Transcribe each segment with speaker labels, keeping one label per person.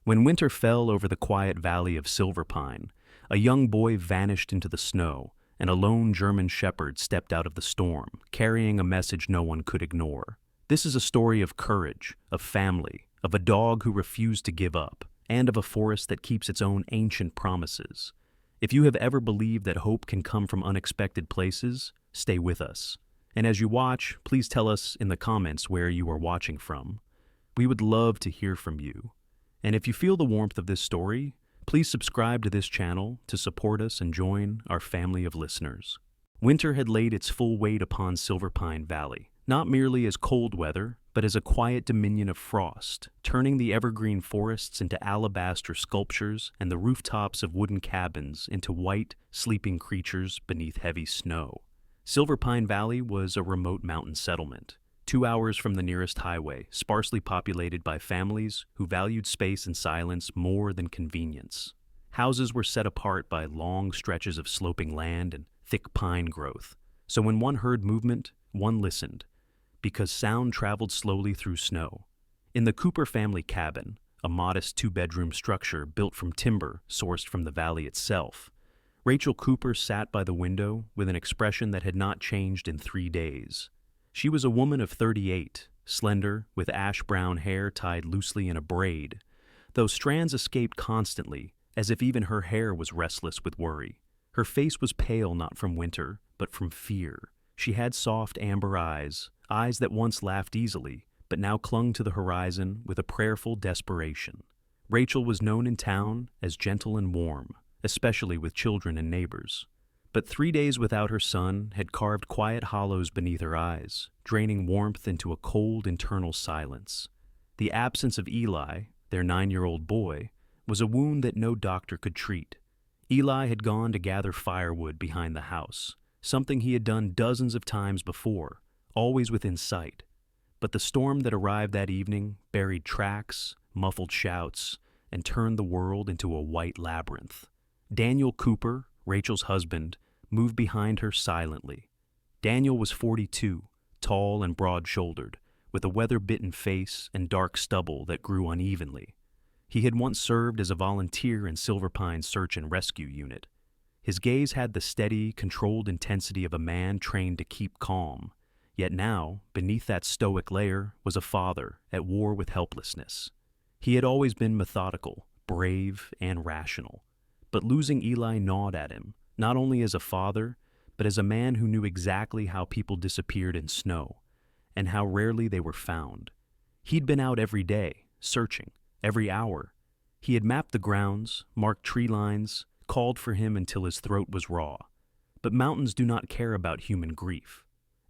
Speaker 1: When winter fell over the quiet valley of Silverpine, a young boy vanished into the snow, and a lone German shepherd stepped out of the storm, carrying a message no one could ignore. This is a story of courage, of family, of a dog who refused to give up, and of a forest that keeps its own ancient promises. If you have ever believed that hope can come from unexpected places, stay with us. And as you watch, please tell us in the comments where you are watching from. We would love to hear from you. And if you feel the warmth of this story, please subscribe to this channel to support us and join our family of listeners. Winter had laid its full weight upon Silverpine Valley, not merely as cold weather, but as a quiet dominion of frost, turning the evergreen forests into alabaster sculptures and the rooftops of wooden cabins into white, sleeping creatures beneath heavy snow. Silverpine Valley was a remote mountain settlement, 2 hours from the nearest highway, sparsely populated by families who valued space and silence more than convenience. Houses were set apart by long stretches of sloping land and thick pine growth, so when one heard movement, one listened, because sound traveled slowly through snow. In the Cooper family cabin, a modest 2-bedroom structure built from timber sourced from the valley itself, Rachel Cooper sat by the window with an expression that had not changed in 3 days. She was a woman of 38, slender, with ash-brown hair tied loosely in a braid, though strands escaped constantly, as if even her hair was restless with worry. Her face was pale not from winter, but from fear. She had soft amber eyes that once laughed easily, but now clung to the horizon with a prayerful desperation. Rachel was known in town as gentle and warm, especially with children and neighbors. But 3 days without her son had carved quiet hollows beneath her eyes, draining warmth into a cold internal silence. The absence of Eli, their 9-year-old boy, was a wound that no doctor could treat. Eli had gone to gather firewood behind the house, something he had done dozens of times before, always within sight. But the storm that arrived that evening buried tracks, muffled shouts, and turned the world into a white labyrinth. Daniel Cooper, Rachel's husband, moved behind her silently. Daniel was 42, tall and broad-shouldered, with a weather-bitten face and dark stubble that grew unevenly. He had once served as a volunteer in Silverpine's search and rescue unit. His gaze had the steady, controlled intensity of a man trained to keep calm. Yet now, beneath that stoic layer, was a father at war with helplessness. He had always been methodical, brave, and rational. But losing Eli gnawed at him, not only as a father, but as a man who knew exactly how people disappeared in snow, and how rarely they were found. He'd been out every day, searching, every hour. He had mapped the grounds, marked tree lines, called for him until his throat was raw. But mountains do not care about human grief.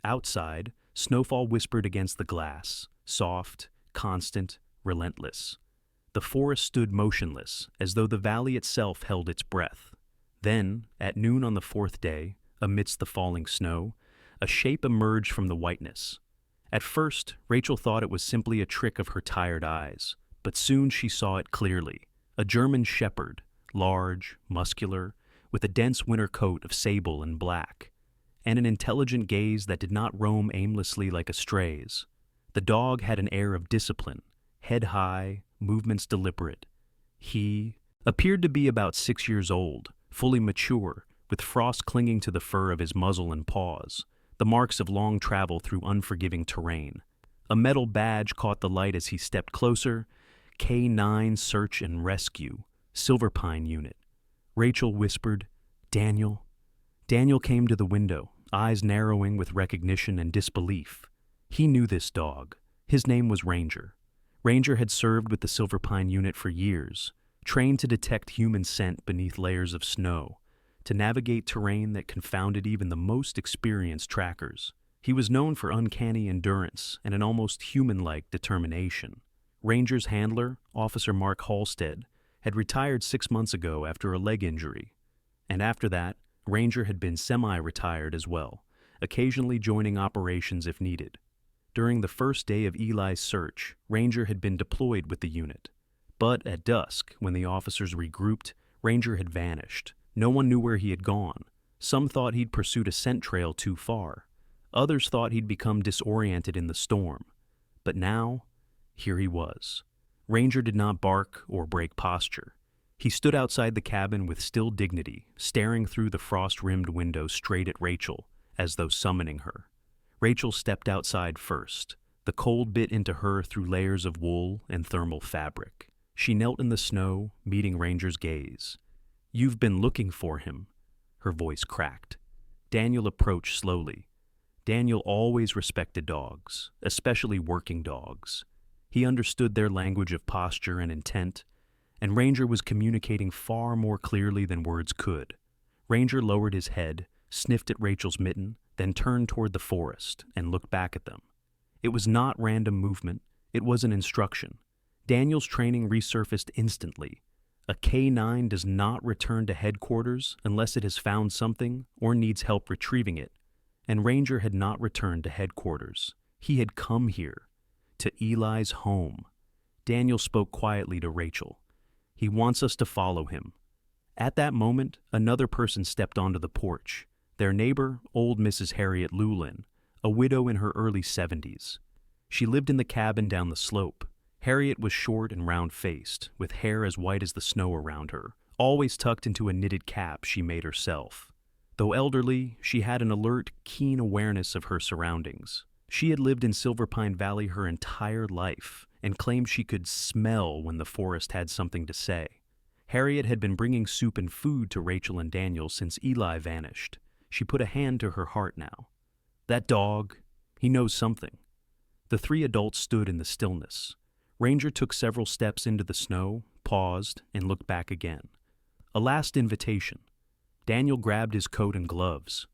Speaker 1: Outside, snowfall whispered against the glass, soft, constant, relentless. The forest stood motionless, as though the valley itself held its breath. Then, at noon on the 4th day, amidst the falling snow, a shape emerged from the whiteness. At first, Rachel thought it was simply a trick of her tired eyes, but soon she saw it clearly. A German shepherd, large, muscular, with a dense winter coat of sable and black, and an intelligent gaze that did not roam aimlessly like a stray's. The dog had an air of discipline, head high, movements deliberate. He appeared to be about 6 years old, fully mature, with frost clinging to the fur of his muzzle and paws, the marks of long travel through unforgiving terrain. A metal badge caught the light as he stepped closer. K9 Search and Rescue, Silverpine Unit. Rachel whispered, "Daniel." Daniel came to the window, eyes narrowing with recognition and disbelief. He knew this dog. His name was Ranger. Ranger had served with the Silverpine Unit for years, trained to detect human scent beneath layers of snow, to navigate terrain that confounded even the most experienced trackers. He was known for uncanny endurance and an almost human-like determination. Ranger's handler, Officer Mark Halstead, had retired 6 months ago after a leg injury. And after that, Ranger had been semi-retired as well, occasionally joining operations if needed. During the first day of Eli's search, Ranger had been deployed with the unit. But at dusk, when the officers regrouped, Ranger had vanished. No one knew where he had gone. Some thought he'd pursued a scent trail too far. Others thought he'd become disoriented in the storm. But now, here he was. Ranger did not bark or break posture. He stood outside the cabin with still dignity, staring through the frost-rimmed window straight at Rachel, as though summoning her. Rachel stepped outside first. The cold bit into her through layers of wool and thermal fabric. She knelt in the snow, meeting Ranger's gaze. "You've been looking for him." Her voice cracked. Daniel approached slowly. Daniel always respected dogs, especially working dogs. He understood their language of posture and intent, and Ranger was communicating far more clearly than words could. Ranger lowered his head, sniffed at Rachel's mitten, then turned toward the forest and looked back at them. It was not random movement, it was an instruction. Daniel's training resurfaced instantly. A K9 does not return to headquarters unless it has found something or needs help retrieving it, and Ranger had not returned to headquarters. He had come here, to Eli's home. Daniel spoke quietly to Rachel. "He wants us to follow him." At that moment, another person stepped onto the porch. Their neighbor, old Mrs. Harriet Llewellyn, a widow in her early 70s. She lived in the cabin down the slope. Harriet was short and round-faced, with hair as white as the snow around her, always tucked into a knitted cap she made herself. Though elderly, she had an alert, keen awareness of her surroundings. She had lived in Silverpine Valley her entire life and claimed she could smell when the forest had something to say. Harriet had been bringing soup and food to Rachel and Daniel since Eli vanished. She put a hand to her heart now. "That dog, he knows something." The three adults stood in the stillness. Ranger took several steps into the snow, paused, and looked back again. A last invitation. Daniel grabbed his coat and gloves.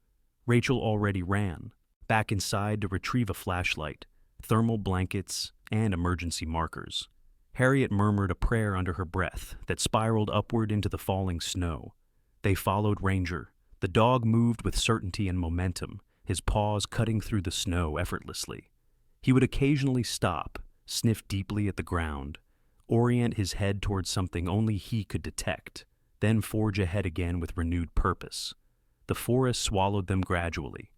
Speaker 1: Rachel already ran, back inside to retrieve a flashlight, thermal blankets, and emergency markers. Harriet murmured a prayer under her breath that spiraled upward into the falling snow. They followed Ranger. The dog moved with certainty and momentum, his paws cutting through the snow effortlessly. He would occasionally stop, sniff deeply at the ground, orient his head towards something only he could detect, then forge ahead again with renewed purpose. The forest swallowed them gradually.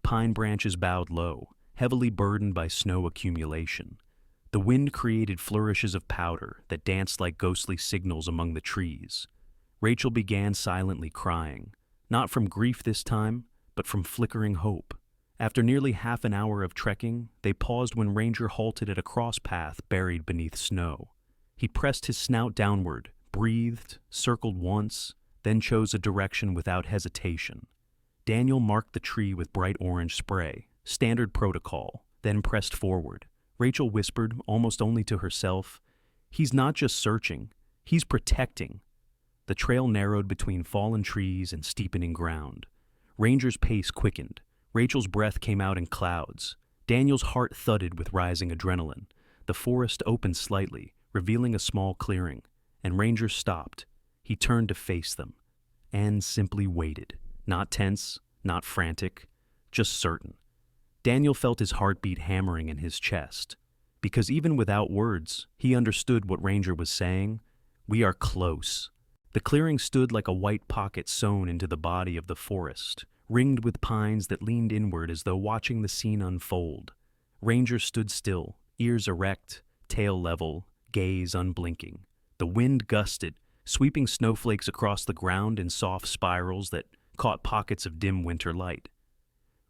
Speaker 1: Pine branches bowed low, heavily burdened by snow accumulation. The wind created flourishes of powder that danced like ghostly signals among the trees. Rachel began silently crying, not from grief this time, but from flickering hope. After nearly half an hour of trekking, they paused when Ranger halted at a cross path buried beneath snow. He pressed his snout downward, breathed, circled once, then chose a direction without hesitation. Daniel marked the tree with bright orange spray, standard protocol, then pressed forward. Rachel whispered, almost only to herself, "He's not just searching, he's protecting." The trail narrowed between fallen trees and steepening ground. Ranger's pace quickened. Rachel's breath came out in clouds. Daniel's heart thudded with rising adrenaline. The forest opened slightly, revealing a small clearing, and Ranger stopped. He turned to face them, and simply waited. Not tense, not frantic, just certain. Daniel felt his heartbeat hammering in his chest, because even without words, he understood what Ranger was saying. "We are close." The clearing stood like a white pocket sewn into the body of the forest, ringed with pines that leaned inward as though watching the scene unfold. Ranger stood still, ears erect, tail level, gaze unblinking. The wind gusted, sweeping snowflakes across the ground in soft spirals that caught pockets of dim winter light.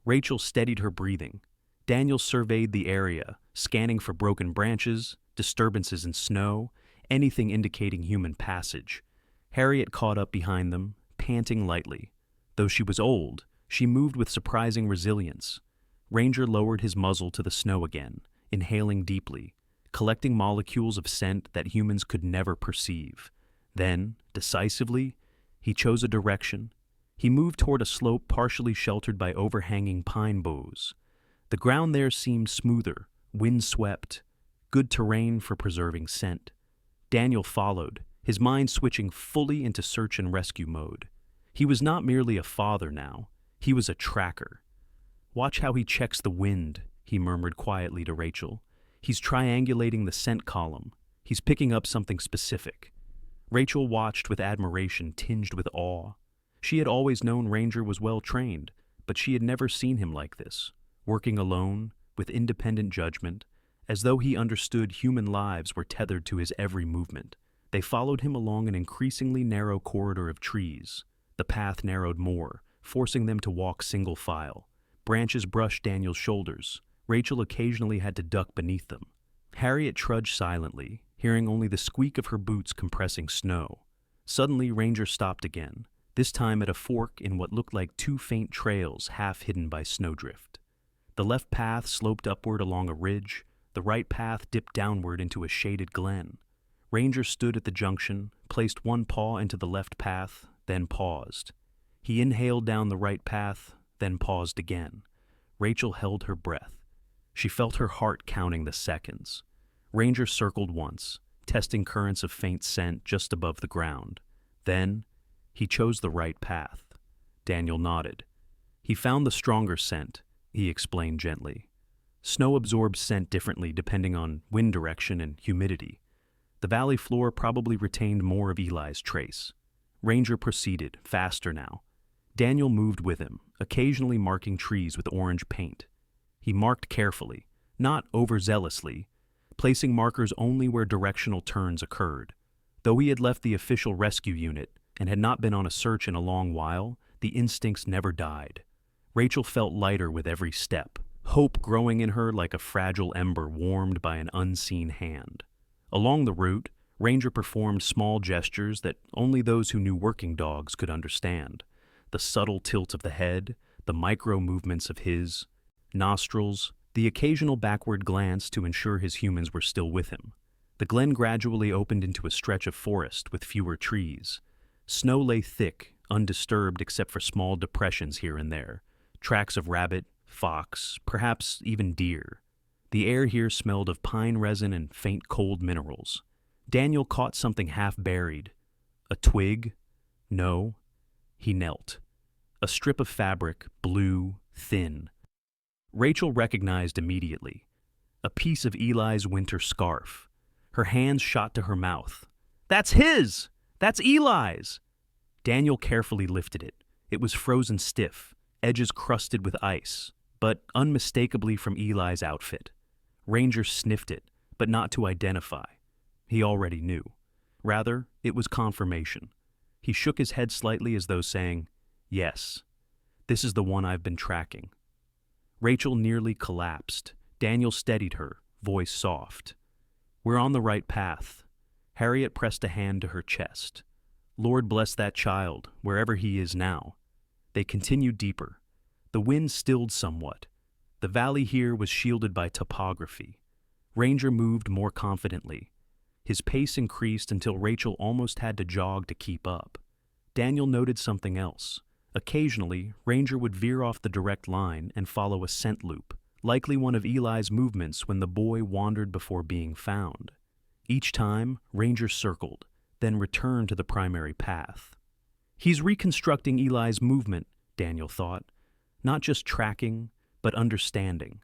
Speaker 1: Rachel steadied her breathing. Daniel surveyed the area, scanning for broken branches, disturbances in snow, anything indicating human passage. Harriet caught up behind them, panting lightly. Though she was old, she moved with surprising resilience. Ranger lowered his muzzle to the snow again, inhaling deeply, collecting molecules of scent that humans could never perceive. Then, decisively, he chose a direction. He moved toward a slope partially sheltered by overhanging pine boughs. The ground there seemed smoother, wind-swept, good terrain for preserving scent. Daniel followed, his mind switching fully into search and rescue mode. He was not merely a father now, he was a tracker. "Watch how he checks the wind," he murmured quietly to Rachel. "He's triangulating the scent column. He's picking up something specific." Rachel watched with admiration tinged with awe. She had always known Ranger was well trained, but she had never seen him like this, working alone, with independent judgment, as though he understood human lives were tethered to his every movement. They followed him along an increasingly narrow corridor of trees. The path narrowed more, forcing them to walk single file. Branches brushed Daniel's shoulders. Rachel occasionally had to duck beneath them. Harriet trudged silently, hearing only the squeak of her boots compressing snow. Suddenly, Ranger stopped again, this time at a fork in what looked like two faint trails half hidden by snowdrift. The left path sloped upward along a ridge. The right path dipped downward into a shaded glen. Ranger stood at the junction, placed one paw into the left path, then paused. He inhaled down the right path, then paused again. Rachel held her breath. She felt her heart counting the seconds. Ranger circled once, testing currents of faint scent just above the ground. Then, he chose the right path. Daniel nodded. He found the stronger scent, he explained gently. Snow absorbs scent differently depending on wind direction and humidity. The valley floor probably retained more of Eli's trace. Ranger proceeded, faster now. Daniel moved with him, occasionally marking trees with orange paint. He marked carefully, not overzealously, placing markers only where directional turns occurred. Though he had left the official rescue unit and had not been on a search in a long while, the instincts never died. Rachel felt lighter with every step, hope growing in her like a fragile ember warmed by an unseen hand. Along the route, Ranger performed small gestures that only those who knew working dogs could understand. The subtle tilt of the head, the micro movements of his nostrils, the occasional backward glance to ensure his humans were still with him. The glen gradually opened into a stretch of forest with fewer trees. Snow lay thick, undisturbed except for small depressions here and there, tracks of rabbit, fox, perhaps even deer. The air here smelled of pine resin and faint cold minerals. Daniel caught something half buried. A twig? No. He knelt. A strip of fabric, blue, thin. Rachel recognized immediately. A piece of Eli's winter scarf. Her hands shot to her mouth. "That's his! That's Eli's!" Daniel carefully lifted it. It was frozen stiff, edges crusted with ice, but unmistakably from Eli's outfit. Ranger sniffed it, but not to identify. He already knew. Rather, it was confirmation. He shook his head slightly as though saying, "Yes, this is the one I've been tracking." Rachel nearly collapsed. Daniel steadied her, voice soft. "We're on the right path." Harriet pressed a hand to her chest. "Lord bless that child, wherever he is now." They continued deeper. The wind stilled somewhat. The valley here was shielded by topography. Ranger moved more confidently. His pace increased until Rachel almost had to jog to keep up. Daniel noted something else. Occasionally, Ranger would veer off the direct line and follow a scent loop, likely one of Eli's movements when the boy wandered before being found. Each time, Ranger circled, then returned to the primary path. He's reconstructing Eli's movement, Daniel thought. Not just tracking, but understanding.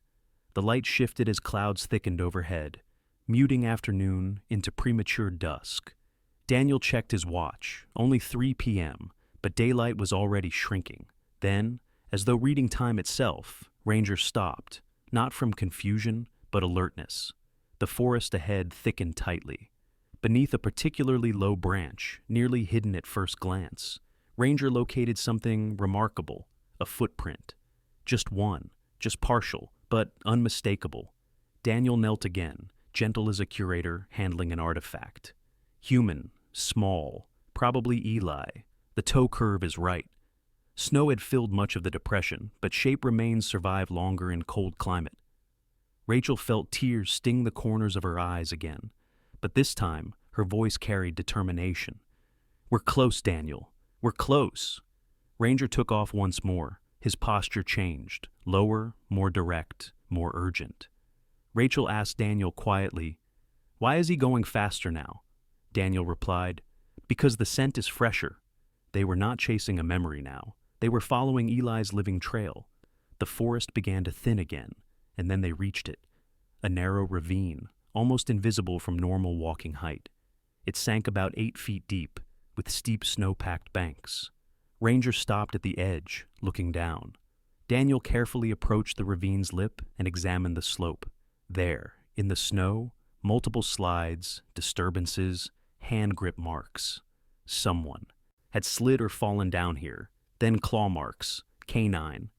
Speaker 1: The light shifted as clouds thickened overhead, muting afternoon into premature dusk. Daniel checked his watch, only 3 p.m., but daylight was already shrinking. Then, as though reading time itself, Ranger stopped, not from confusion, but alertness. The forest ahead thickened tightly. Beneath a particularly low branch, nearly hidden at first glance, Ranger located something remarkable, a footprint. Just one, just partial, but unmistakable. Daniel knelt again, gentle as a curator handling an artifact. Human, small, probably Eli. The toe curve is right. Snow had filled much of the depression, but shape remains survive longer in cold climate. Rachel felt tears sting the corners of her eyes again, but this time her voice carried determination. "We're close, Daniel. We're close." Ranger took off once more. His posture changed, lower, more direct, more urgent. Rachel asked Daniel quietly, "Why is he going faster now?" Daniel replied, "Because the scent is fresher." They were not chasing a memory now. They were following Eli's living trail. The forest began to thin again, and then they reached it. A narrow ravine, almost invisible from normal walking height. It sank about 8 feet deep, with steep snow-packed banks. Ranger stopped at the edge, looking down. Daniel carefully approached the ravine's lip and examined the slope. There, In the snow, multiple slides, disturbances, hand grip marks. Someone had slid or fallen down here, then claw marks, canine.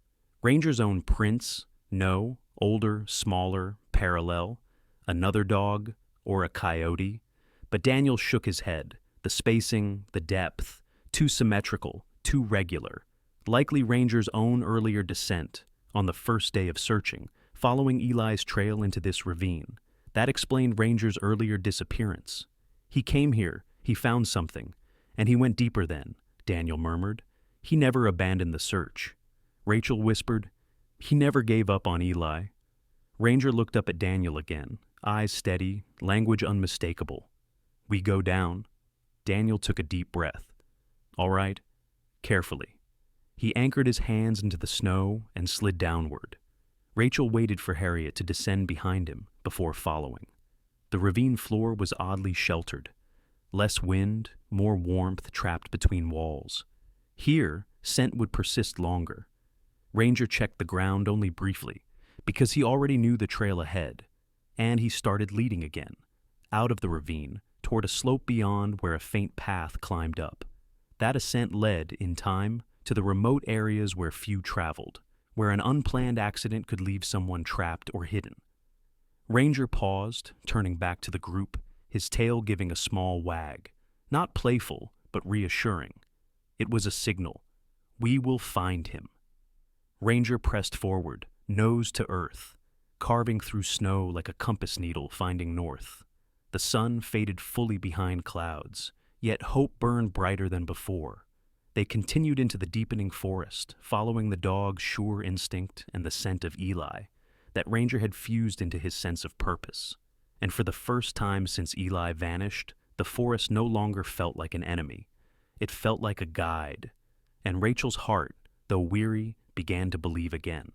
Speaker 1: Ranger's own prints, no, older, smaller, parallel, another dog, or a coyote. But Daniel shook his head. The spacing, the depth, too symmetrical, too regular. Likely Ranger's own earlier descent, on the first day of searching, following Eli's trail into this ravine. That explained Ranger's earlier disappearance. He came here, he found something, and he went deeper then, Daniel murmured. He never abandoned the search. Rachel whispered, he never gave up on Eli. Ranger looked up at Daniel again, eyes steady, language unmistakable. We go down. Daniel took a deep breath. All right, carefully. He anchored his hands into the snow and slid downward. Rachel waited for Harriet to descend behind him before following. The ravine floor was oddly sheltered. Less wind, more warmth trapped between walls. Here, scent would persist longer. Ranger checked the ground only briefly, because he already knew the trail ahead, and he started leading again, out of the ravine, toward a slope beyond where a faint path climbed up. That ascent led, in time, to the remote areas where few traveled, where an unplanned accident could leave someone trapped or hidden. Ranger paused, turning back to the group, his tail giving a small wag, not playful, but reassuring. It was a signal. We will find him. Ranger pressed forward, nose to earth, carving through snow like a compass needle finding north. The sun faded fully behind clouds, yet hope burned brighter than before. They continued into the deepening forest, following the dog's sure instinct and the scent of Eli, that Ranger had fused into his sense of purpose. And for the first time since Eli vanished, the forest no longer felt like an enemy. It felt like a guide, and Rachel's heart, though weary, began to believe again.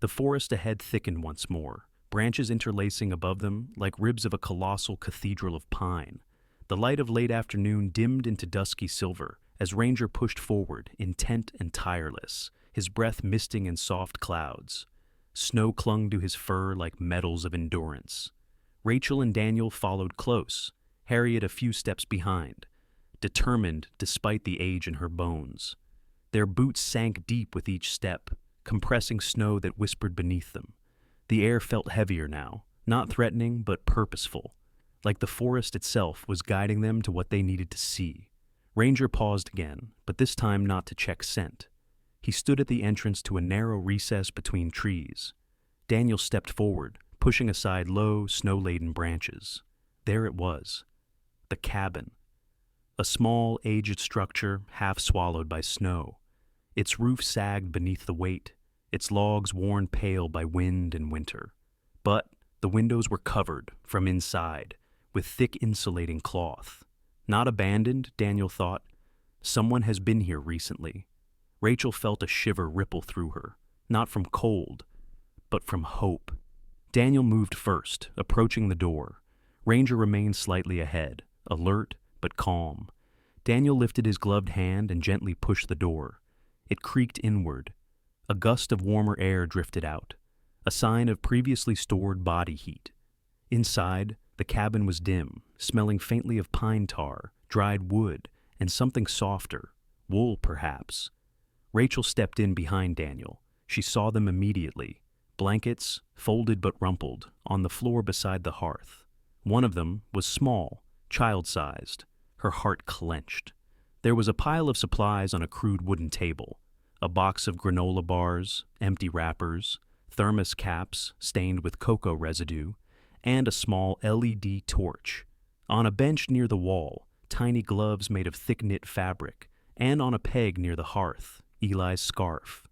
Speaker 1: The forest ahead thickened once more, branches interlacing above them like ribs of a colossal cathedral of pine. The light of late afternoon dimmed into dusky silver as Ranger pushed forward, intent and tireless, his breath misting in soft clouds. Snow clung to his fur like medals of endurance. Rachel and Daniel followed close, Harriet a few steps behind, determined despite the age in her bones. Their boots sank deep with each step, compressing snow that whispered beneath them. The air felt heavier now, not threatening but purposeful, like the forest itself was guiding them to what they needed to see. Ranger paused again, but this time not to check scent. He stood at the entrance to a narrow recess between trees. Daniel stepped forward, pushing aside low, snow-laden branches. There it was, the cabin. A small, aged structure half swallowed by snow. Its roof sagged beneath the weight, its logs worn pale by wind and winter. But the windows were covered, from inside, with thick insulating cloth. Not abandoned, Daniel thought. Someone has been here recently. Rachel felt a shiver ripple through her, not from cold, but from hope. Daniel moved first, approaching the door. Ranger remained slightly ahead, alert but calm. Daniel lifted his gloved hand and gently pushed the door. It creaked inward. A gust of warmer air drifted out, a sign of previously stored body heat. Inside, the cabin was dim, smelling faintly of pine tar, dried wood, and something softer, wool perhaps. Rachel stepped in behind Daniel. She saw them immediately. Blankets, folded but rumpled, on the floor beside the hearth. One of them was small, child-sized. Her heart clenched. There was a pile of supplies on a crude wooden table. A box of granola bars, empty wrappers, thermos caps stained with cocoa residue, and a small LED torch. On a bench near the wall, tiny gloves made of thick-knit fabric, and on a peg near the hearth, Eli's scarf.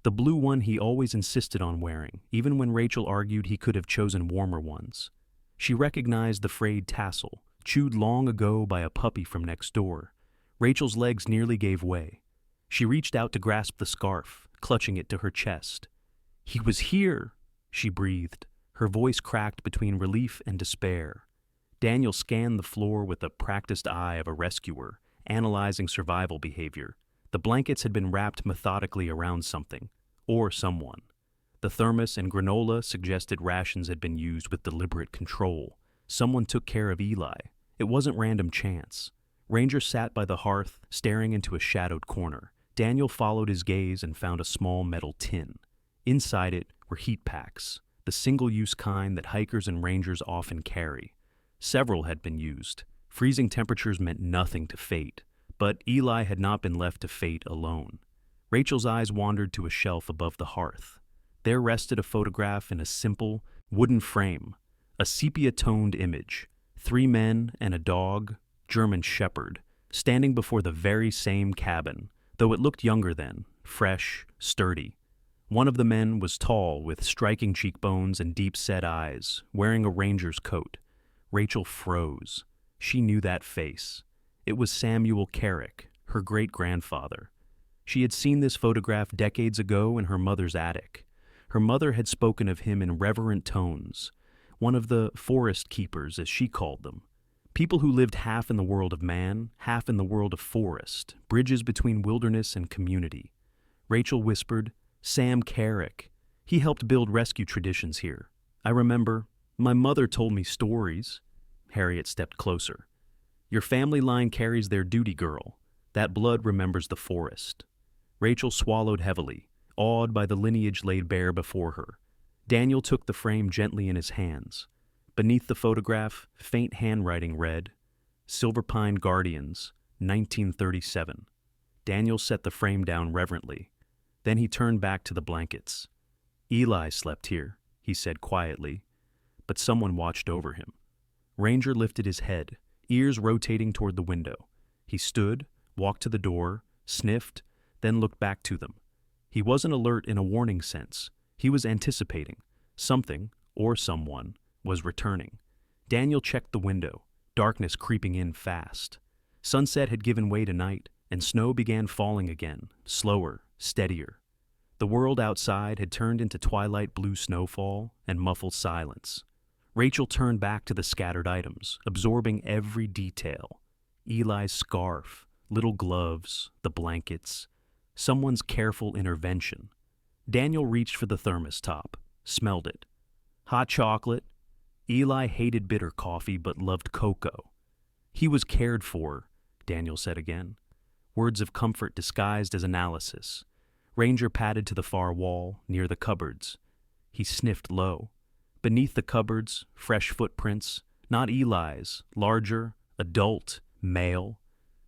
Speaker 1: The blue one he always insisted on wearing, even when Rachel argued he could have chosen warmer ones. She recognized the frayed tassel, chewed long ago by a puppy from next door. Rachel's legs nearly gave way. She reached out to grasp the scarf, clutching it to her chest. "He was here," she breathed, her voice cracked between relief and despair. Daniel scanned the floor with the practiced eye of a rescuer, analyzing survival behavior. The blankets had been wrapped methodically around something, or someone. The thermos and granola suggested rations had been used with deliberate control. Someone took care of Eli. It wasn't random chance. Ranger sat by the hearth, staring into a shadowed corner. Daniel followed his gaze and found a small metal tin. Inside it were heat packs, the single-use kind that hikers and rangers often carry. Several had been used. Freezing temperatures meant nothing to fate, but Eli had not been left to fate alone. Rachel's eyes wandered to a shelf above the hearth. There rested a photograph in a simple, wooden frame, a sepia-toned image. 3 men and a dog, German shepherd, standing before the very same cabin, though it looked younger then, fresh, sturdy. One of the men was tall, with striking cheekbones and deep-set eyes, wearing a ranger's coat. Rachel froze. She knew that face. It was Samuel Carrick, her great-grandfather. She had seen this photograph decades ago in her mother's attic. Her mother had spoken of him in reverent tones, one of the forest keepers, as she called them. People who lived half in the world of man, half in the world of forest, bridges between wilderness and community. Rachel whispered, "Sam Carrick. He helped build rescue traditions here. I remember, my mother told me stories." Harriet stepped closer. "Your family line carries their duty, girl. That blood remembers the forest." Rachel swallowed heavily, awed by the lineage laid bare before her. Daniel took the frame gently in his hands. Beneath the photograph, faint handwriting read, "Silverpine Guardians, 1937. Daniel set the frame down reverently. Then he turned back to the blankets. "Eli slept here," he said quietly, but someone watched over him. Ranger lifted his head, ears rotating toward the window. He stood, walked to the door, sniffed, then looked back to them. He wasn't alert in a warning sense. He was anticipating. Something, or someone, was returning. Daniel checked the window, darkness creeping in fast. Sunset had given way to night, and snow began falling again, slower, steadier. The world outside had turned into twilight blue snowfall and muffled silence. Rachel turned back to the scattered items, absorbing every detail. Eli's scarf, little gloves, the blankets, someone's careful intervention. Daniel reached for the thermos top, smelled it. Hot chocolate. Eli hated bitter coffee but loved cocoa. He was cared for, Daniel said again. Words of comfort disguised as analysis. Ranger padded to the far wall, near the cupboards. He sniffed low. Beneath the cupboards, fresh footprints, not Eli's, larger, adult, male.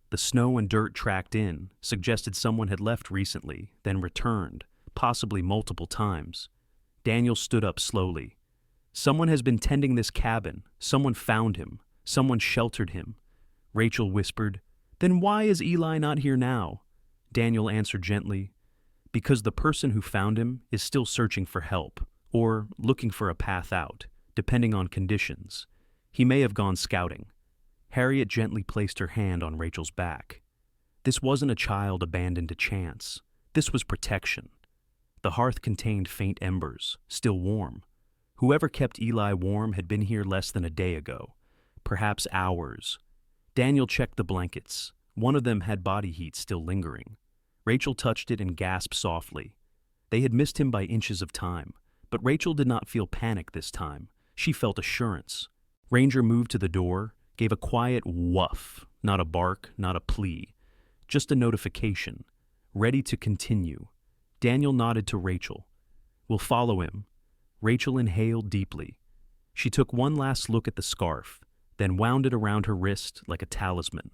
Speaker 1: The snow and dirt tracked in, suggested someone had left recently, then returned, possibly multiple times. Daniel stood up slowly. "Someone has been tending this cabin. Someone found him. Someone sheltered him." Rachel whispered, "Then why is Eli not here now?" Daniel answered gently, "Because the person who found him is still searching for help, or looking for a path out, depending on conditions. He may have gone scouting." Harriet gently placed her hand on Rachel's back. This wasn't a child abandoned to chance. This was protection. The hearth contained faint embers, still warm. Whoever kept Eli warm had been here less than a day ago, perhaps hours. Daniel checked the blankets. One of them had body heat still lingering. Rachel touched it and gasped softly. They had missed him by inches of time, but Rachel did not feel panic this time. She felt assurance. Ranger moved to the door, gave a quiet woof, not a bark, not a plea, just a notification, ready to continue. Daniel nodded to Rachel. "We'll follow him." Rachel inhaled deeply. She took one last look at the scarf, then wound it around her wrist like a talisman.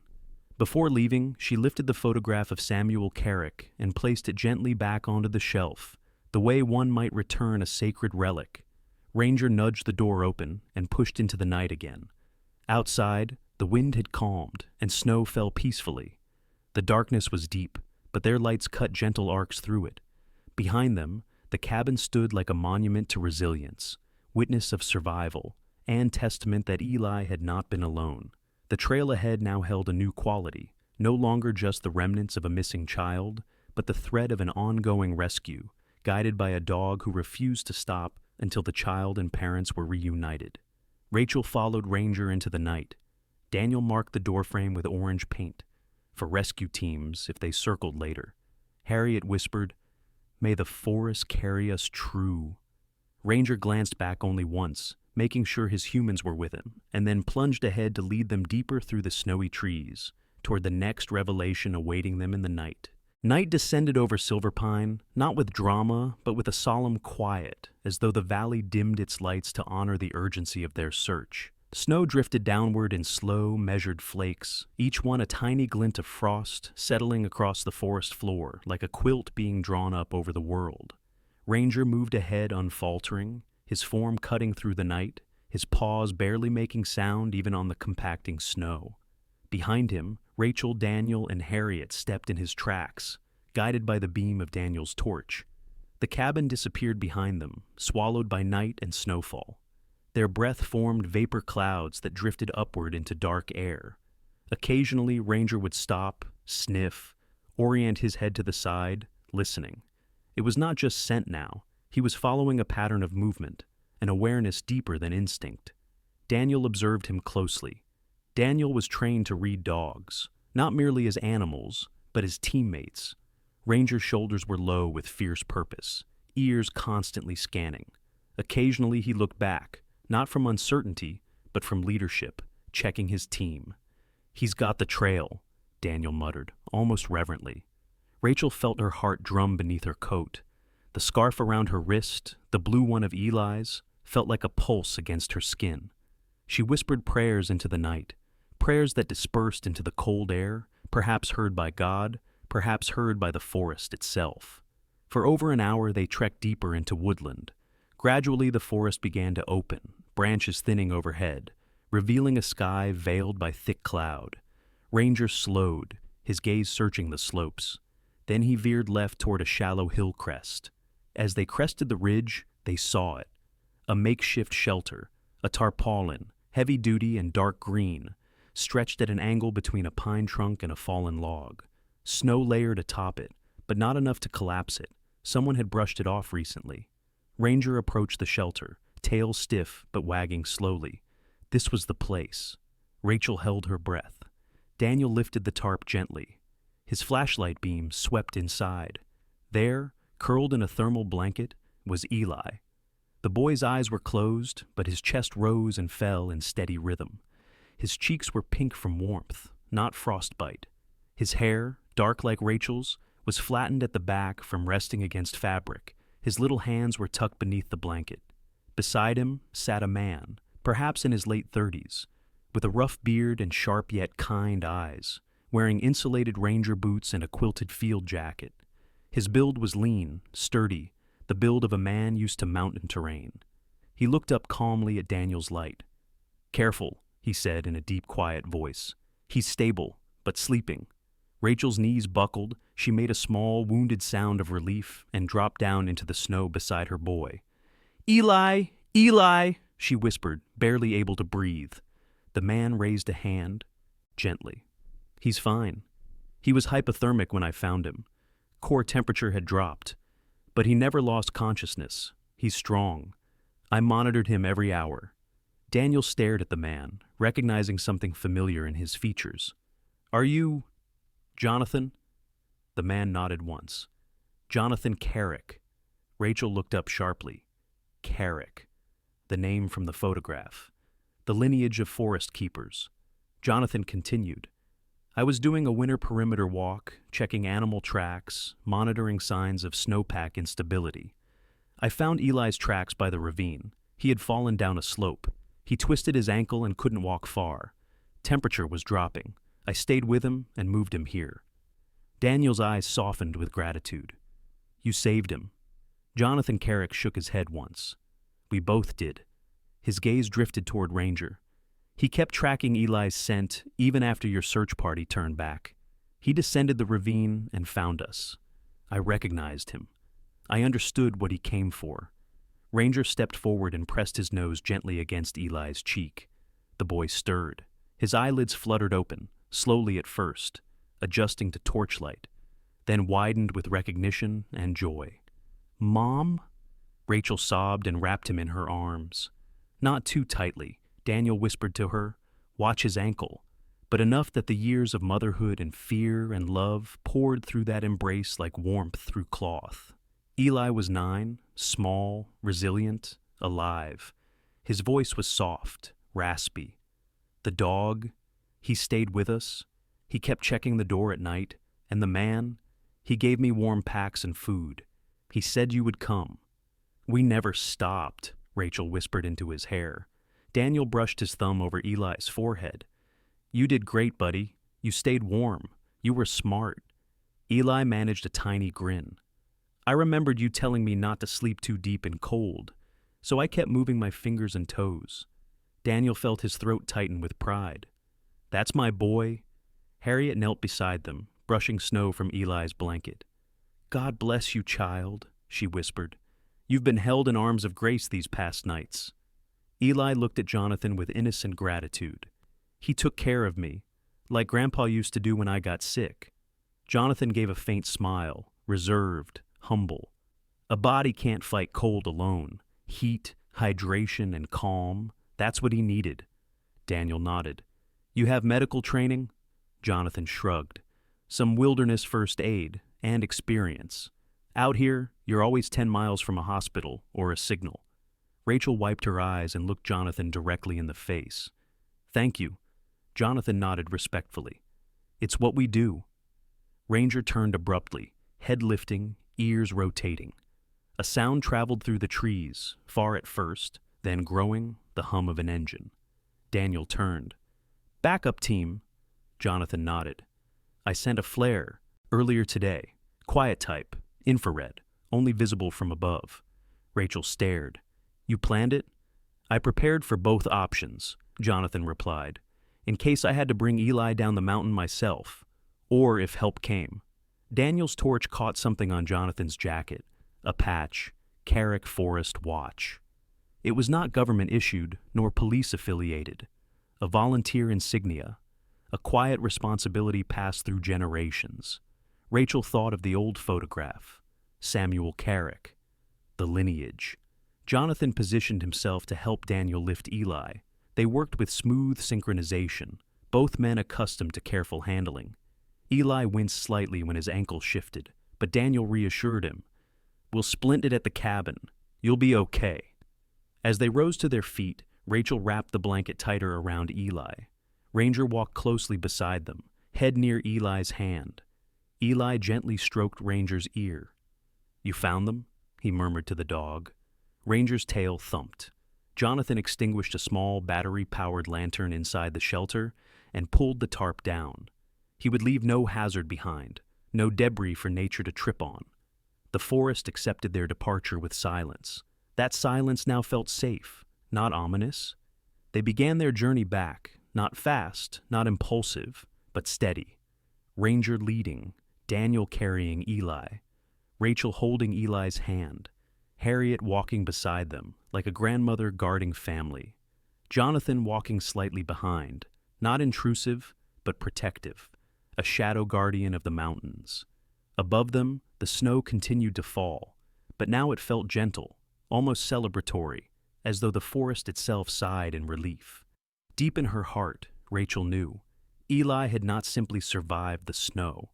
Speaker 1: Before leaving, she lifted the photograph of Samuel Carrick and placed it gently back onto the shelf, the way one might return a sacred relic. Ranger nudged the door open and pushed into the night again. Outside, the wind had calmed and snow fell peacefully. The darkness was deep, but their lights cut gentle arcs through it. Behind them, the cabin stood like a monument to resilience, witness of survival, and testament that Eli had not been alone. The trail ahead now held a new quality, no longer just the remnants of a missing child, but the thread of an ongoing rescue, guided by a dog who refused to stop until the child and parents were reunited. Rachel followed Ranger into the night. Daniel marked the doorframe with orange paint, for rescue teams if they circled later. Harriet whispered, May the forest carry us true. Ranger glanced back only once, making sure his humans were with him, and then plunged ahead to lead them deeper through the snowy trees, toward the next revelation awaiting them in the night. Night descended over Silverpine, not with drama, but with a solemn quiet, as though the valley dimmed its lights to honor the urgency of their search. Snow drifted downward in slow, measured flakes, each one a tiny glint of frost settling across the forest floor like a quilt being drawn up over the world. Ranger moved ahead unfaltering, his form cutting through the night, his paws barely making sound even on the compacting snow. Behind him, Rachel, Daniel, and Harriet stepped in his tracks, guided by the beam of Daniel's torch. The cabin disappeared behind them, swallowed by night and snowfall. Their breath formed vapor clouds that drifted upward into dark air. Occasionally, Ranger would stop, sniff, orient his head to the side, listening. It was not just scent now. He was following a pattern of movement, an awareness deeper than instinct. Daniel observed him closely. Daniel was trained to read dogs, not merely as animals, but as teammates. Ranger's shoulders were low with fierce purpose, ears constantly scanning. Occasionally he looked back, not from uncertainty, but from leadership, checking his team. "He's got the trail," Daniel muttered, almost reverently. Rachel felt her heart drum beneath her coat. The scarf around her wrist, the blue one of Eli's, felt like a pulse against her skin. She whispered prayers into the night, prayers that dispersed into the cold air, perhaps heard by God, perhaps heard by the forest itself. For over an hour they trekked deeper into woodland. Gradually the forest began to open, branches thinning overhead, revealing a sky veiled by thick cloud. Ranger slowed, his gaze searching the slopes. Then he veered left toward a shallow hill crest. As they crested the ridge, they saw it. A makeshift shelter, a tarpaulin, heavy-duty and dark green, stretched at an angle between a pine trunk and a fallen log. Snow layered atop it, but not enough to collapse it. Someone had brushed it off recently. Ranger approached the shelter, tail stiff but wagging slowly. This was the place. Rachel held her breath. Daniel lifted the tarp gently. His flashlight beam swept inside. There, curled in a thermal blanket, was Eli. The boy's eyes were closed, but his chest rose and fell in steady rhythm. His cheeks were pink from warmth, not frostbite. His hair, dark like Rachel's, was flattened at the back from resting against fabric. His little hands were tucked beneath the blanket. Beside him sat a man, perhaps in his late 30s, with a rough beard and sharp yet kind eyes, wearing insulated ranger boots and a quilted field jacket. His build was lean, sturdy, the build of a man used to mountain terrain. He looked up calmly at Daniel's light. "Careful," he said in a deep, quiet voice. "He's stable, but sleeping." Rachel's knees buckled, she made a small, wounded sound of relief and dropped down into the snow beside her boy. "Eli! Eli!" she whispered, barely able to breathe. The man raised a hand, gently. "He's fine. He was hypothermic when I found him. Core temperature had dropped. But he never lost consciousness. He's strong. I monitored him every hour." Daniel stared at the man, recognizing something familiar in his features. "Are you Jonathan?" The man nodded once. "Jonathan Carrick." Rachel looked up sharply. Carrick. The name from the photograph. The lineage of forest keepers. Jonathan continued. "I was doing a winter perimeter walk, checking animal tracks, monitoring signs of snowpack instability. I found Eli's tracks by the ravine. He had fallen down a slope. He twisted his ankle and couldn't walk far. Temperature was dropping. I stayed with him and moved him here." Daniel's eyes softened with gratitude. "You saved him." Jonathan Carrick shook his head once. "We both did." His gaze drifted toward Ranger. "He kept tracking Eli's scent even after your search party turned back. He descended the ravine and found us. I recognized him. I understood what he came for." Ranger stepped forward and pressed his nose gently against Eli's cheek. The boy stirred. His eyelids fluttered open, slowly at first, adjusting to torchlight, then widened with recognition and joy. "Mom?" Rachel sobbed and wrapped him in her arms. Not too tightly, Daniel whispered to her, "Watch his ankle," but enough that the years of motherhood and fear and love poured through that embrace like warmth through cloth. Eli was 9, small, resilient, alive. His voice was soft, raspy. The dog, he stayed with us. He kept checking the door at night. And the man, he gave me warm packs and food. He said you would come. We never stopped, Rachel whispered into his hair. Daniel brushed his thumb over Eli's forehead. You did great, buddy. You stayed warm. You were smart. Eli managed a tiny grin. I remembered you telling me not to sleep too deep and cold, so I kept moving my fingers and toes. Daniel felt his throat tighten with pride. That's my boy. Harriet knelt beside them, brushing snow from Eli's blanket. God bless you, child, she whispered. You've been held in arms of grace these past nights. Eli looked at Jonathan with innocent gratitude. He took care of me, like Grandpa used to do when I got sick. Jonathan gave a faint smile, reserved, humble. A body can't fight cold alone. Heat, hydration, and calm, that's what he needed. Daniel nodded. You have medical training? Jonathan shrugged. Some wilderness first aid and experience. Out here, you're always 10 miles from a hospital or a signal. Rachel wiped her eyes and looked Jonathan directly in the face. Thank you. Jonathan nodded respectfully. It's what we do. Ranger turned abruptly, head lifting, ears rotating. A sound traveled through the trees, far at first, then growing, the hum of an engine. Daniel turned. Backup team. Jonathan nodded. I sent a flare earlier today. Quiet type, infrared, only visible from above. Rachel stared. You planned it? I prepared for both options, Jonathan replied, in case I had to bring Eli down the mountain myself, or if help came. Daniel's torch caught something on Jonathan's jacket, a patch, Carrick Forest Watch. It was not government-issued nor police-affiliated, a volunteer insignia, a quiet responsibility passed through generations. Rachel thought of the old photograph, Samuel Carrick, the lineage. Jonathan positioned himself to help Daniel lift Eli. They worked with smooth synchronization, both men accustomed to careful handling. Eli winced slightly when his ankle shifted, but Daniel reassured him. We'll splint it at the cabin. You'll be okay. As they rose to their feet, Rachel wrapped the blanket tighter around Eli. Ranger walked closely beside them, head near Eli's hand. Eli gently stroked Ranger's ear. You found them? He murmured to the dog. Ranger's tail thumped. Jonathan extinguished a small battery-powered lantern inside the shelter and pulled the tarp down. He would leave no hazard behind, no debris for nature to trip on. The forest accepted their departure with silence. That silence now felt safe, not ominous. They began their journey back, not fast, not impulsive, but steady. Ranger leading, Daniel carrying Eli, Rachel holding Eli's hand, Harriet walking beside them, like a grandmother guarding family. Jonathan walking slightly behind, not intrusive, but protective, a shadow guardian of the mountains. Above them, the snow continued to fall, but now it felt gentle, almost celebratory, as though the forest itself sighed in relief. Deep in her heart, Rachel knew, Eli had not simply survived the snow.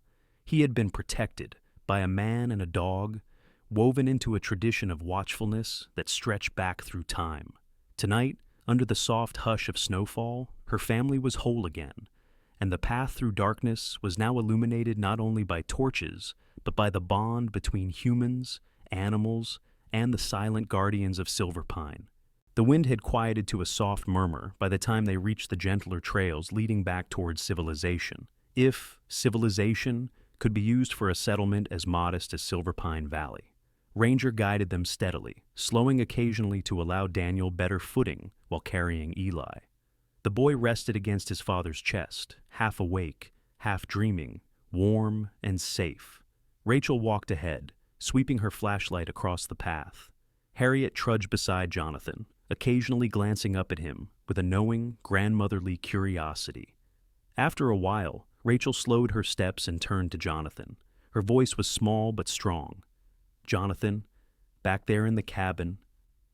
Speaker 1: He had been protected by a man and a dog, woven into a tradition of watchfulness that stretched back through time. Tonight, under the soft hush of snowfall, her family was whole again, and the path through darkness was now illuminated not only by torches, but by the bond between humans, animals, and the silent guardians of Silverpine. The wind had quieted to a soft murmur by the time they reached the gentler trails leading back towards civilization, if civilization could be used for a settlement as modest as Silverpine Valley. Ranger guided them steadily, slowing occasionally to allow Daniel better footing while carrying Eli. The boy rested against his father's chest, half awake, half dreaming, warm and safe. Rachel walked ahead, sweeping her flashlight across the path. Harriet trudged beside Jonathan, occasionally glancing up at him with a knowing, grandmotherly curiosity. After a while, Rachel slowed her steps and turned to Jonathan. Her voice was small but strong. Jonathan, back there in the cabin,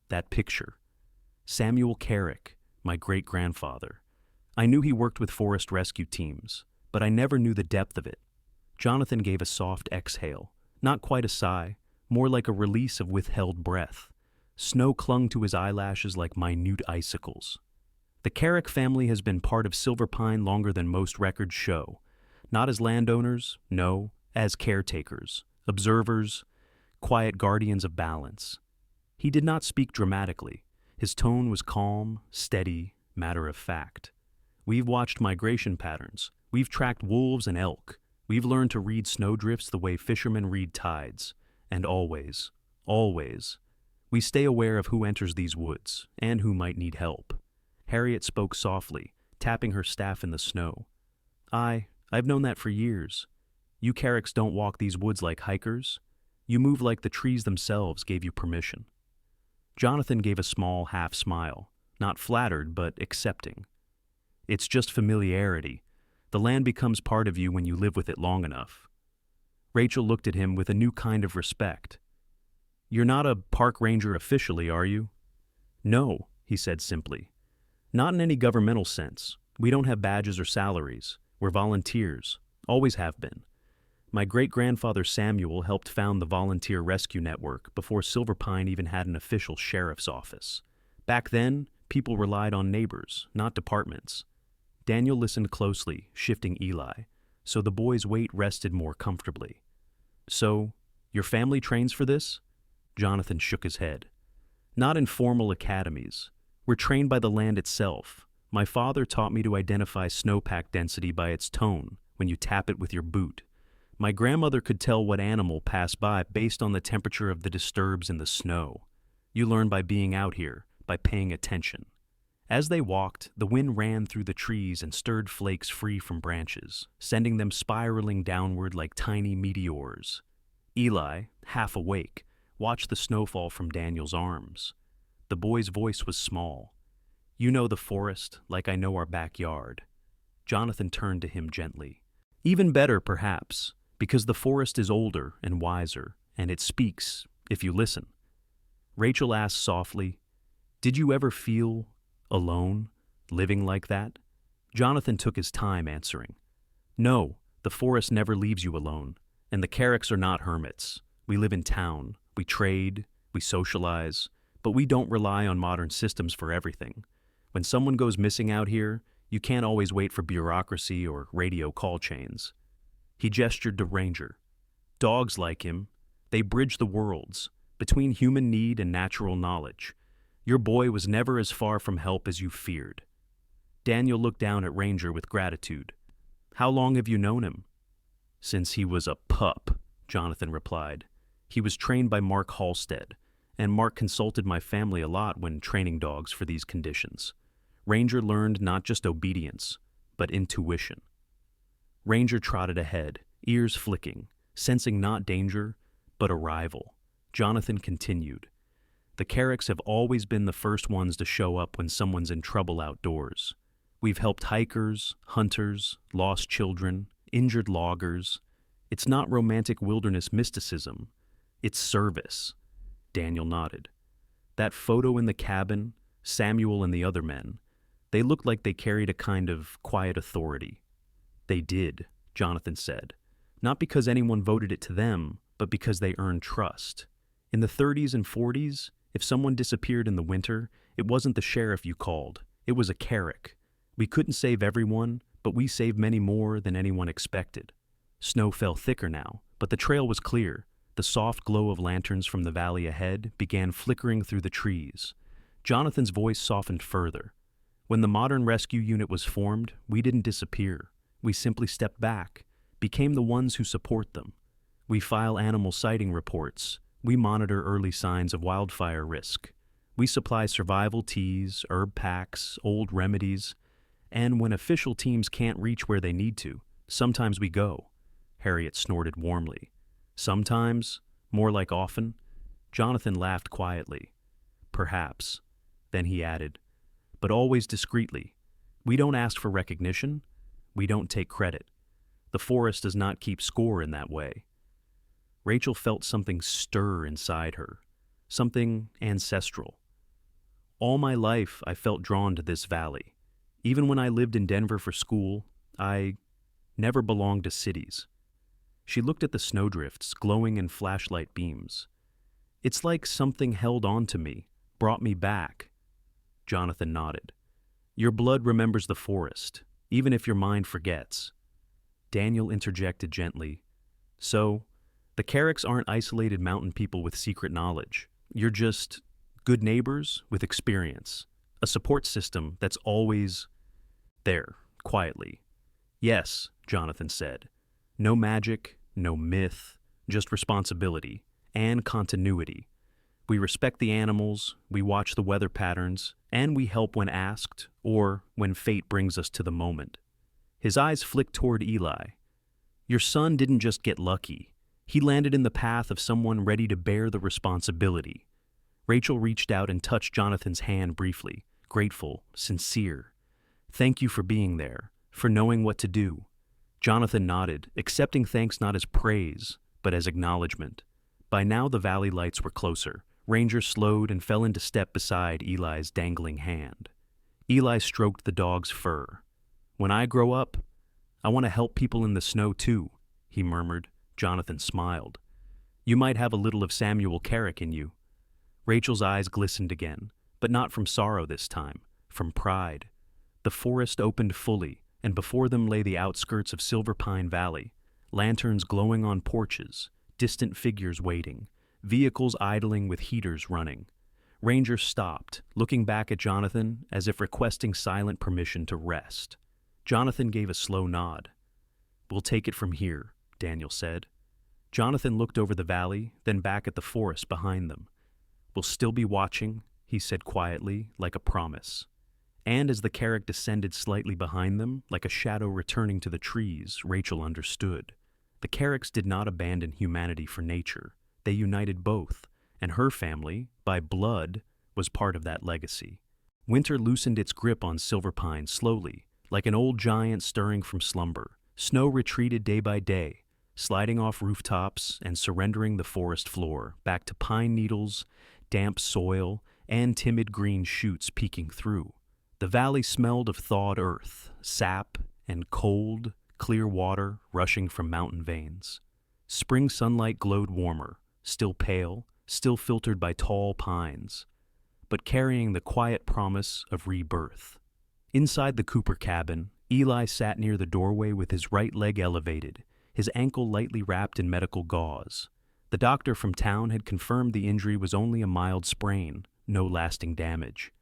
Speaker 1: that picture. Samuel Carrick, my great-grandfather. I knew he worked with forest rescue teams, but I never knew the depth of it. Jonathan gave a soft exhale, not quite a sigh, more like a release of withheld breath. Snow clung to his eyelashes like minute icicles. The Carrick family has been part of Silver Pine longer than most records show. Not as landowners, no, as caretakers, observers, quiet guardians of balance. He did not speak dramatically. His tone was calm, steady, matter of fact. We've watched migration patterns. We've tracked wolves and elk. We've learned to read snowdrifts the way fishermen read tides. And always, always, we stay aware of who enters these woods and who might need help. Harriet spoke softly, tapping her staff in the snow. I've known that for years. You Carricks don't walk these woods like hikers. You move like the trees themselves gave you permission. Jonathan gave a small half smile, not flattered but accepting. It's just familiarity. The land becomes part of you when you live with it long enough. Rachel looked at him with a new kind of respect. You're not a park ranger officially, are you? No, he said simply. Not in any governmental sense. We don't have badges or salaries. We're volunteers, always have been. My great-grandfather Samuel helped found the Volunteer Rescue Network before Silver Pine even had an official sheriff's office. Back then, people relied on neighbors, not departments. Daniel listened closely, shifting Eli, so the boy's weight rested more comfortably. So, your family trains for this? Jonathan shook his head. Not in formal academies. We're trained by the land itself. My father taught me to identify snowpack density by its tone when you tap it with your boot. My grandmother could tell what animal passed by based on the temperature of the disturbs in the snow. You learn by being out here, by paying attention. As they walked, the wind ran through the trees and stirred flakes free from branches, sending them spiraling downward like tiny meteors. Eli, half awake, watched the snowfall from Daniel's arms. The boy's voice was small. You know the forest like I know our backyard. Jonathan turned to him gently. Even better, perhaps, because the forest is older and wiser, and it speaks if you listen. Rachel asked softly, Did you ever feel alone, living like that? Jonathan took his time answering. No, the forest never leaves you alone, and the Carricks are not hermits. We live in town, we trade, we socialize, but we don't rely on modern systems for everything. When someone goes missing out here, you can't always wait for bureaucracy or radio call chains. He gestured to Ranger. Dogs like him, they bridge the worlds, between human need and natural knowledge. Your boy was never as far from help as you feared. Daniel looked down at Ranger with gratitude. How long have you known him? Since he was a pup, Jonathan replied. He was trained by Mark Halstead, and Mark consulted my family a lot when training dogs for these conditions. Ranger learned not just obedience, but intuition. Ranger trotted ahead, ears flicking, sensing not danger, but arrival. Jonathan continued. The Carricks have always been the first ones to show up when someone's in trouble outdoors. We've helped hikers, hunters, lost children, injured loggers. It's not romantic wilderness mysticism. It's service. Daniel nodded. That photo in the cabin, Samuel and the other men, they looked like they carried a kind of quiet authority. They did, Jonathan said. Not because anyone voted it to them, but because they earned trust. In the 30s and 40s, if someone disappeared in the winter, it wasn't the sheriff you called. It was a Carrick. We couldn't save everyone, but we saved many more than anyone expected. Snow fell thicker now, but the trail was clear. The soft glow of lanterns from the valley ahead began flickering through the trees. Jonathan's voice softened further. When the modern rescue unit was formed, we didn't disappear. We simply stepped back, became the ones who support them. We file animal sighting reports. We monitor early signs of wildfire risk. We supply survival teas, herb packs, old remedies. And when official teams can't reach where they need to, sometimes we go. Harriet snorted warmly. Sometimes, more like often. Jonathan laughed quietly. Perhaps. Then he added, but always discreetly. We don't ask for recognition. We don't take credit. The forest does not keep score in that way. Rachel felt something stir inside her, something ancestral. All my life, I felt drawn to this valley. Even when I lived in Denver for school, I never belonged to cities. She looked at the snowdrifts glowing in flashlight beams. It's like something held on to me, brought me back. Jonathan nodded. Your blood remembers the forest, even if your mind forgets. Daniel interjected gently. So, the Carricks aren't isolated mountain people with secret knowledge. You're just good neighbors with experience. A support system that's always there, quietly. Yes, Jonathan said. No magic, no myth, just responsibility and continuity. We respect the animals, we watch the weather patterns, and we help when asked or when fate brings us to the moment. His eyes flicked toward Eli. Your son didn't just get lucky. He landed in the path of someone ready to bear the responsibility. Rachel reached out and touched Jonathan's hand briefly, grateful, sincere. Thank you for being there, for knowing what to do. Jonathan nodded, accepting thanks not as praise, but as acknowledgement. By now the valley lights were closer. Ranger slowed and fell into step beside Eli's dangling hand. Eli stroked the dog's fur. When I grow up, I want to help people in the snow too, he murmured. Jonathan smiled. You might have a little of Samuel Carrick in you. Rachel's eyes glistened again, but not from sorrow this time, from pride. The forest opened fully, and before them lay the outskirts of Silver Pine Valley, lanterns glowing on porches, distant figures waiting, vehicles idling with heaters running. Ranger stopped, looking back at Jonathan as if requesting silent permission to rest. Jonathan gave a slow nod. We'll take it from here, Daniel said. Jonathan looked over the valley, then back at the forest behind them. We'll still be watching, he said quietly, like a promise. And as the Carrick descended slightly behind them, like a shadow returning to the trees, Rachel understood. The Carricks did not abandon humanity for nature. They united both, and her family, by blood, was part of that legacy. Winter loosened its grip on Silver Pine slowly, like an old giant stirring from slumber. Snow retreated day by day, sliding off rooftops and surrendering the forest floor back to pine needles, damp soil, and timid green shoots peeking through. The valley smelled of thawed earth, sap, and cold, clear water rushing from mountain veins. Spring sunlight glowed warmer, still pale, still filtered by tall pines, but carrying the quiet promise of rebirth. Inside the Cooper cabin, Eli sat near the doorway with his right leg elevated, his ankle lightly wrapped in medical gauze. The doctor from town had confirmed the injury was only a mild sprain, no lasting damage.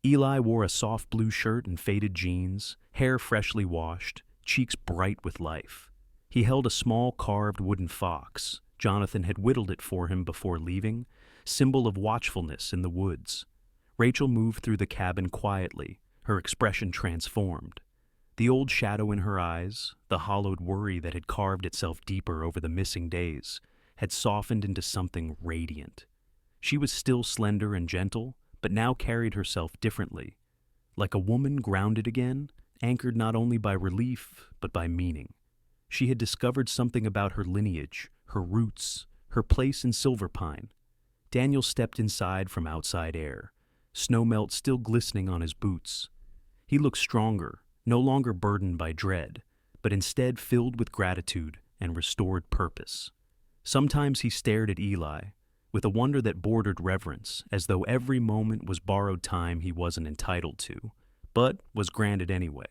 Speaker 1: Eli wore a soft blue shirt and faded jeans, hair freshly washed, cheeks bright with life. He held a small carved wooden fox. Jonathan had whittled it for him before leaving, symbol of watchfulness in the woods. Rachel moved through the cabin quietly, her expression transformed. The old shadow in her eyes, the hollowed worry that had carved itself deeper over the missing days, had softened into something radiant. She was still slender and gentle, but now carried herself differently. Like a woman grounded again, anchored not only by relief, but by meaning. She had discovered something about her lineage, her roots, her place in Silver Pine. Daniel stepped inside from outside air, snowmelt still glistening on his boots. He looked stronger, no longer burdened by dread, but instead filled with gratitude and restored purpose. Sometimes he stared at Eli, with a wonder that bordered reverence, as though every moment was borrowed time he wasn't entitled to, but was granted anyway.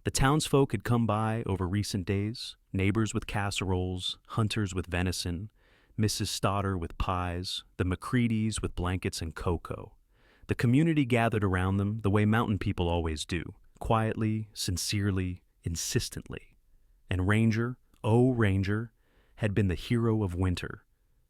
Speaker 1: The townsfolk had come by over recent days, neighbors with casseroles, hunters with venison, Mrs. Stoddard with pies, the McCreadys with blankets and cocoa. The community gathered around them the way mountain people always do, quietly, sincerely, insistently. And Ranger, oh Ranger, had been the hero of winter.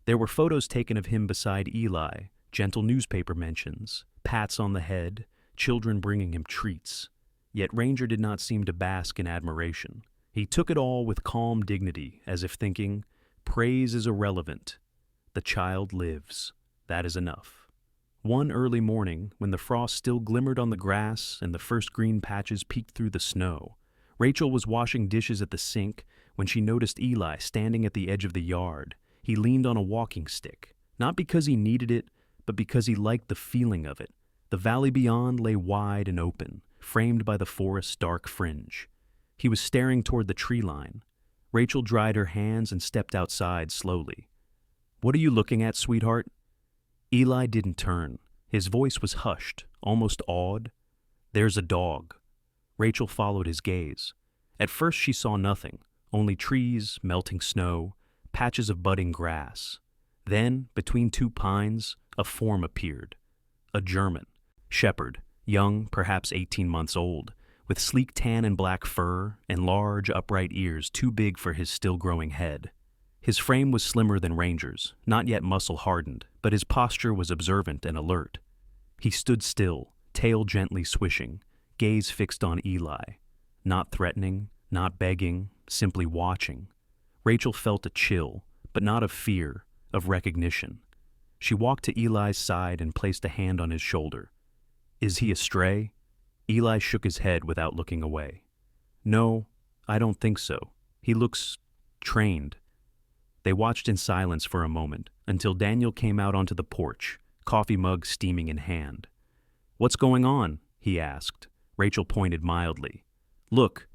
Speaker 1: There were photos taken of him beside Eli, gentle newspaper mentions, pats on the head, children bringing him treats. Yet Ranger did not seem to bask in admiration. He took it all with calm dignity, as if thinking, praise is irrelevant. The child lives. That is enough. One early morning, when the frost still glimmered on the grass and the first green patches peeked through the snow, Rachel was washing dishes at the sink when she noticed Eli standing at the edge of the yard. He leaned on a walking stick, not because he needed it, but because he liked the feeling of it. The valley beyond lay wide and open, framed by the forest's dark fringe. He was staring toward the tree line. Rachel dried her hands and stepped outside slowly. "What are you looking at, sweetheart?" Eli didn't turn. His voice was hushed, almost awed. "There's a dog." Rachel followed his gaze. At first she saw nothing, only trees, melting snow, patches of budding grass. Then, between two pines, a form appeared. A German shepherd, young, perhaps 18 months old, with sleek tan and black fur and large, upright ears too big for his still-growing head. His frame was slimmer than Ranger's, not yet muscle-hardened, but his posture was observant and alert. He stood still, tail gently swishing, gaze fixed on Eli. Not threatening, not begging, simply watching. Rachel felt a chill, but not of fear, of recognition. She walked to Eli's side and placed a hand on his shoulder. "Is he a stray?" Eli shook his head without looking away. "No, I don't think so. He looks trained." They watched in silence for a moment, until Daniel came out onto the porch, coffee mug steaming in hand. "What's going on?" he asked. Rachel pointed mildly. "Look."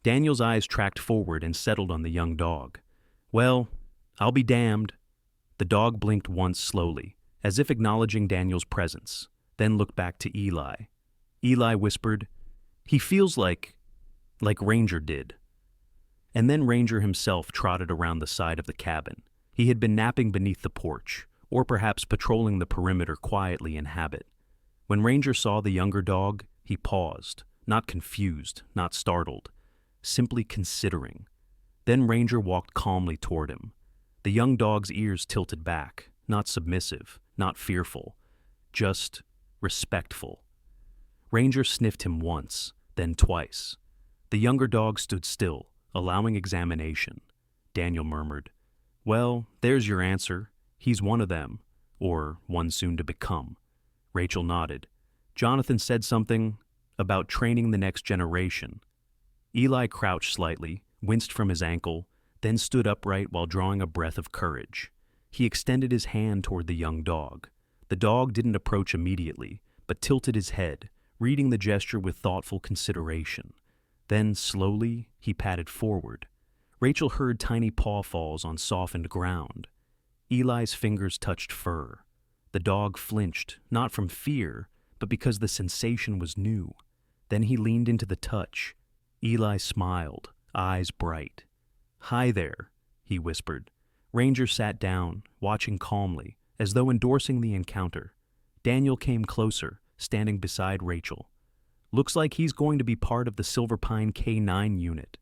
Speaker 1: Daniel's eyes tracked forward and settled on the young dog. "Well, I'll be damned." The dog blinked once slowly, as if acknowledging Daniel's presence, then looked back to Eli. Eli whispered, "He feels like Ranger did." And then Ranger himself trotted around the side of the cabin. He had been napping beneath the porch, or perhaps patrolling the perimeter quietly in habit. When Ranger saw the younger dog, he paused, not confused, not startled, simply considering. Then Ranger walked calmly toward him. The young dog's ears tilted back, not submissive, not fearful, just respectful. Ranger sniffed him once, then twice. The younger dog stood still, allowing examination. Daniel murmured, "Well, there's your answer. He's one of them, or one soon to become." Rachel nodded. "Jonathan said something about training the next generation." Eli crouched slightly, winced from his ankle, then stood upright while drawing a breath of courage. He extended his hand toward the young dog. The dog didn't approach immediately, but tilted his head, reading the gesture with thoughtful consideration. Then, slowly, he padded forward. Rachel heard tiny paw falls on softened ground. Eli's fingers touched fur. The dog flinched, not from fear, but because the sensation was new. Then he leaned into the touch. Eli smiled, eyes bright. "Hi there," he whispered. Ranger sat down, watching calmly, as though endorsing the encounter. Daniel came closer, standing beside Rachel. "Looks like he's going to be part of the Silver Pine K9 unit."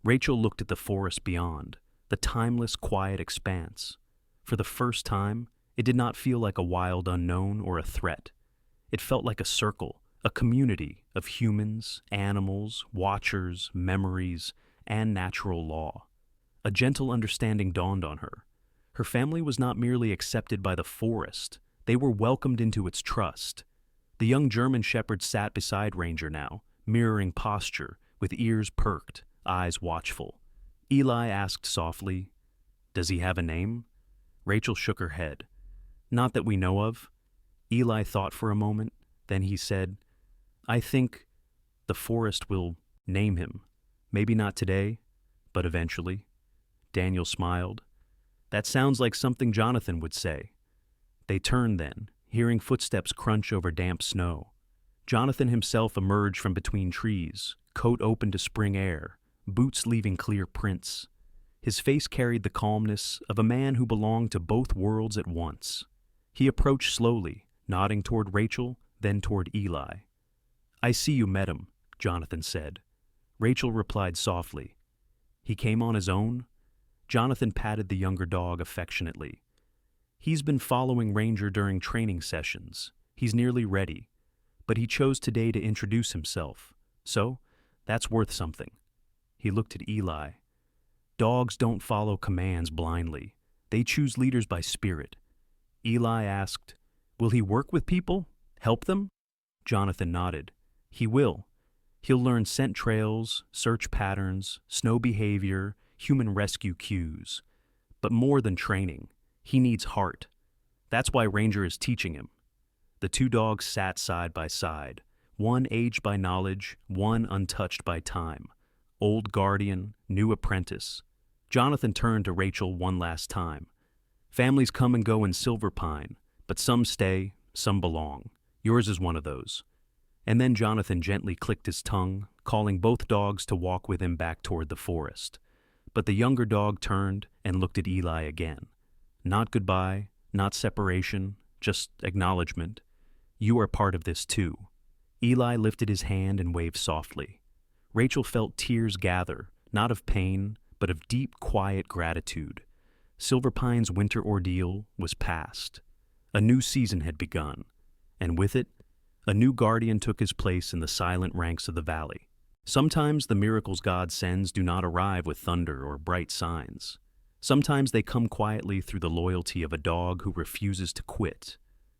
Speaker 1: Rachel looked at the forest beyond, the timeless, quiet expanse. For the first time, it did not feel like a wild unknown or a threat. It felt like a circle, a community of humans, animals, watchers, memories, and natural law. A gentle understanding dawned on her. Her family was not merely accepted by the forest, they were welcomed into its trust. The young German shepherd sat beside Ranger now, mirroring posture, with ears perked, eyes watchful. Eli asked softly, "Does he have a name?" Rachel shook her head. "Not that we know of." Eli thought for a moment, then he said, "I think the forest will name him. Maybe not today, but eventually." Daniel smiled. "That sounds like something Jonathan would say." They turned then, hearing footsteps crunch over damp snow. Jonathan himself emerged from between trees, coat open to spring air, boots leaving clear prints. His face carried the calmness of a man who belonged to both worlds at once. He approached slowly, nodding toward Rachel, then toward Eli. "I see you met him," Jonathan said. Rachel replied softly, "He came on his own?" Jonathan patted the younger dog affectionately. "He's been following Ranger during training sessions. He's nearly ready. But he chose today to introduce himself. So, that's worth something." He looked at Eli. "Dogs don't follow commands blindly. They choose leaders by spirit." Eli asked, "Will he work with people? Help them?" Jonathan nodded. "He will. He'll learn scent trails, search patterns, snow behavior, human rescue cues. But more than training, he needs heart. That's why Ranger is teaching him." The two dogs sat side by side, one aged by knowledge, one untouched by time. Old guardian, new apprentice. Jonathan turned to Rachel one last time. "Families come and go in Silver Pine, But some stay, some belong. Yours is one of those. And then Jonathan gently clicked his tongue, calling both dogs to walk with him back toward the forest. But the younger dog turned and looked at Eli again. Not goodbye, not separation, just acknowledgement. You are part of this too. Eli lifted his hand and waved softly. Rachel felt tears gather, not of pain, but of deep, quiet gratitude. Silverpine's winter ordeal was past. A new season had begun, and with it, a new guardian took his place in the silent ranks of the valley. Sometimes the miracles God sends do not arrive with thunder or bright signs. Sometimes they come quietly through the loyalty of a dog who refuses to quit,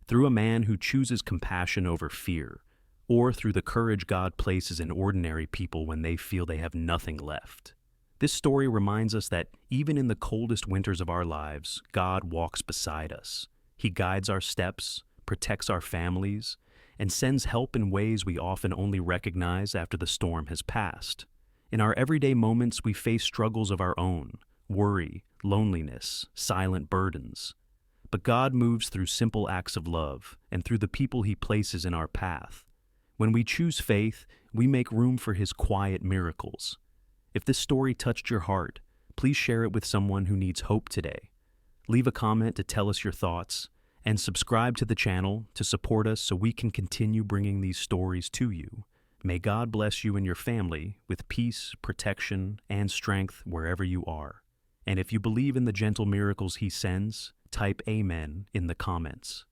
Speaker 1: through a man who chooses compassion over fear, or through the courage God places in ordinary people when they feel they have nothing left. This story reminds us that even in the coldest winters of our lives, God walks beside us. He guides our steps, protects our families, and sends help in ways we often only recognize after the storm has passed. In our everyday moments, we face struggles of our own, worry, loneliness, silent burdens. But God moves through simple acts of love and through the people He places in our path. When we choose faith, we make room for His quiet miracles. If this story touched your heart, please share it with someone who needs hope today. Leave a comment to tell us your thoughts, and subscribe to the channel to support us so we can continue bringing these stories to you. May God bless you and your family with peace, protection, and strength wherever you are. And if you believe in the gentle miracles He sends, type Amen in the comments.